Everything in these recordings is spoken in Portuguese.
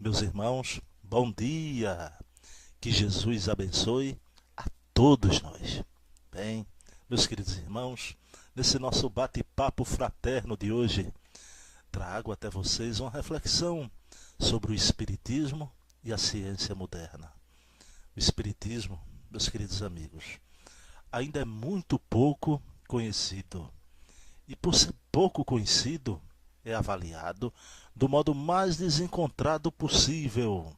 Meus irmãos, bom dia! Que Jesus abençoe a todos nós. Bem, meus queridos irmãos, nesse nosso bate-papo fraterno de hoje, trago até vocês uma reflexão sobre o Espiritismo e a ciência moderna. O Espiritismo, meus queridos amigos, ainda é muito pouco conhecido. E por ser pouco conhecido, é avaliado do modo mais desencontrado possível.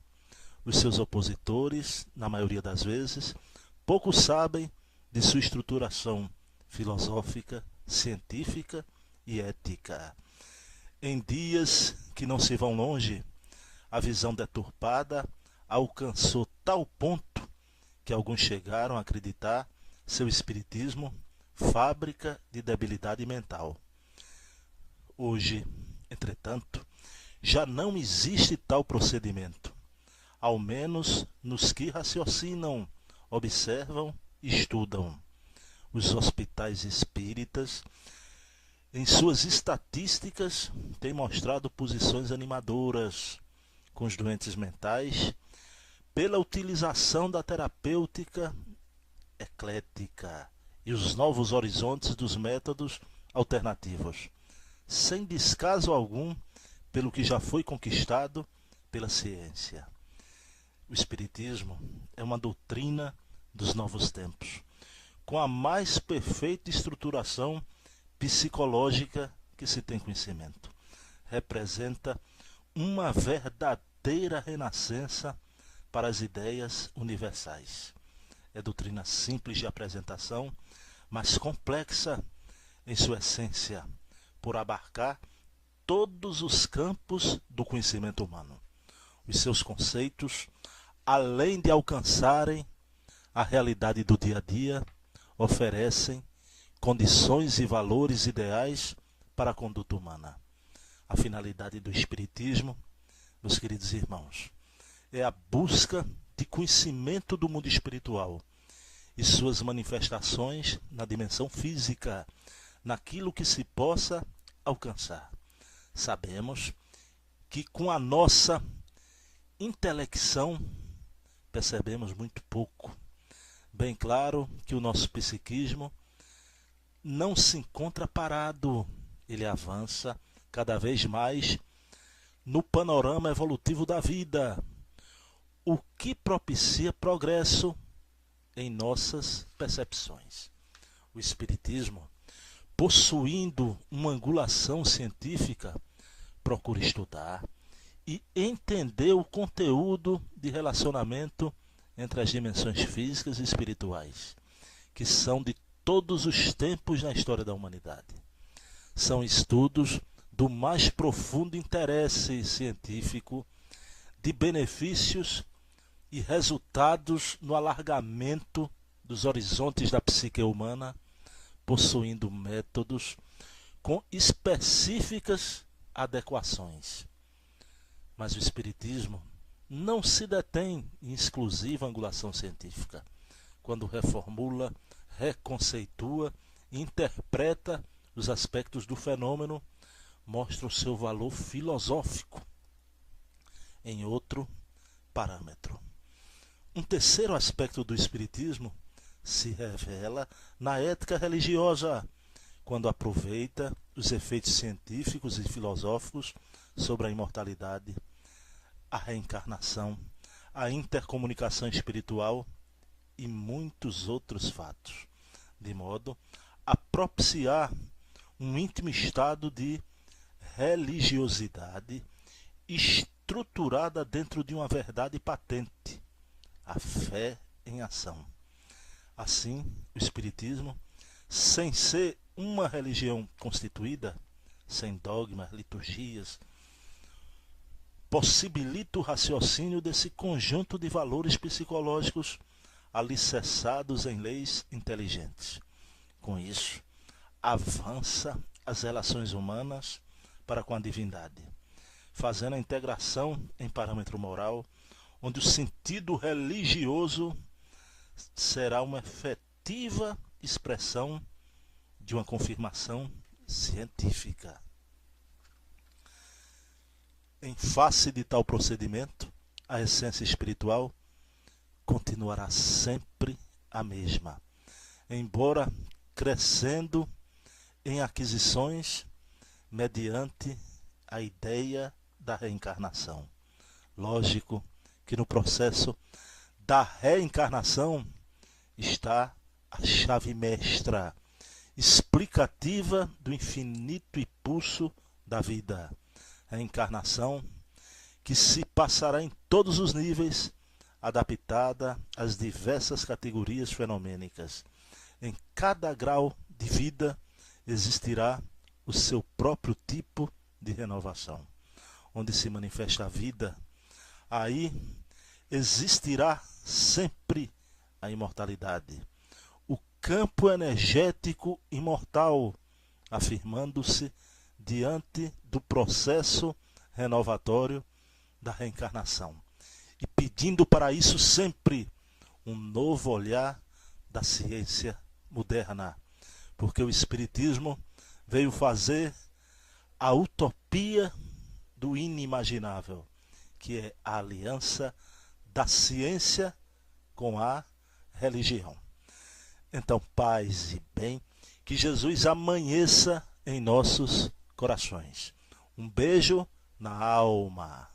Os seus opositores, na maioria das vezes, pouco sabem de sua estruturação filosófica, científica e ética. Em dias que não se vão longe, a visão deturpada alcançou tal ponto que alguns chegaram a acreditar seu espiritismo fábrica de debilidade mental. Hoje, entretanto, já não existe tal procedimento, ao menos nos que raciocinam, observam e estudam. Os hospitais espíritas, em suas estatísticas, têm mostrado posições animadoras com os doentes mentais pela utilização da terapêutica eclética e os novos horizontes dos métodos alternativos, sem descaso algum pelo que já foi conquistado pela ciência. O Espiritismo é uma doutrina dos novos tempos, com a mais perfeita estruturação psicológica que se tem conhecimento. Representa uma verdadeira renascença para as ideias universais. É doutrina simples de apresentação, mas complexa em sua essência, por abarcar todos os campos do conhecimento humano. Os seus conceitos, além de alcançarem a realidade do dia a dia, oferecem condições e valores ideais para a conduta humana. A finalidade do Espiritismo, meus queridos irmãos, é a busca de conhecimento do mundo espiritual e suas manifestações na dimensão física, naquilo que se possa alcançar. Sabemos que com a nossa intelecção percebemos muito pouco. Bem claro que o nosso psiquismo não se encontra parado, ele avança cada vez mais no panorama evolutivo da vida, o que propicia progresso em nossas percepções. O Espiritismo, possuindo uma angulação científica, procura estudar e entender o conteúdo de relacionamento entre as dimensões físicas e espirituais, que são de todos os tempos na história da humanidade. São estudos do mais profundo interesse científico, de benefícios e resultados no alargamento dos horizontes da psique humana, possuindo métodos com específicas adequações. Mas o Espiritismo não se detém em exclusiva angulação científica, quando reformula, reconceitua e interpreta os aspectos do fenômeno, mostra o seu valor filosófico em outro parâmetro. Um terceiro aspecto do Espiritismo se revela na ética religiosa, quando aproveita os efeitos científicos e filosóficos sobre a imortalidade, a reencarnação, a intercomunicação espiritual e muitos outros fatos, de modo a propiciar um íntimo estado de religiosidade estruturada dentro de uma verdade patente, a fé em ação. Assim, o Espiritismo, sem ser uma religião constituída, sem dogmas, liturgias, possibilita o raciocínio desse conjunto de valores psicológicos alicerçados em leis inteligentes. Com isso, avança as relações humanas para com a divindade, fazendo a integração em parâmetro moral, onde o sentido religioso será uma efetiva expressão de uma confirmação científica. Em face de tal procedimento, a essência espiritual continuará sempre a mesma, embora crescendo em aquisições mediante a ideia da reencarnação. Lógico que no processo da reencarnação está a chave mestra, explicativa do infinito impulso da vida. A encarnação que se passará em todos os níveis, adaptada às diversas categorias fenomênicas. Em cada grau de vida existirá o seu próprio tipo de renovação. Onde se manifesta a vida, aí existirá sempre a imortalidade. O campo energético imortal, afirmando-se diante do processo renovatório da reencarnação e pedindo para isso sempre um novo olhar da ciência moderna, porque o Espiritismo veio fazer a utopia do inimaginável, que é a aliança da ciência com a religião. Então, paz e bem, que Jesus amanheça em nossos corações. Um beijo na alma.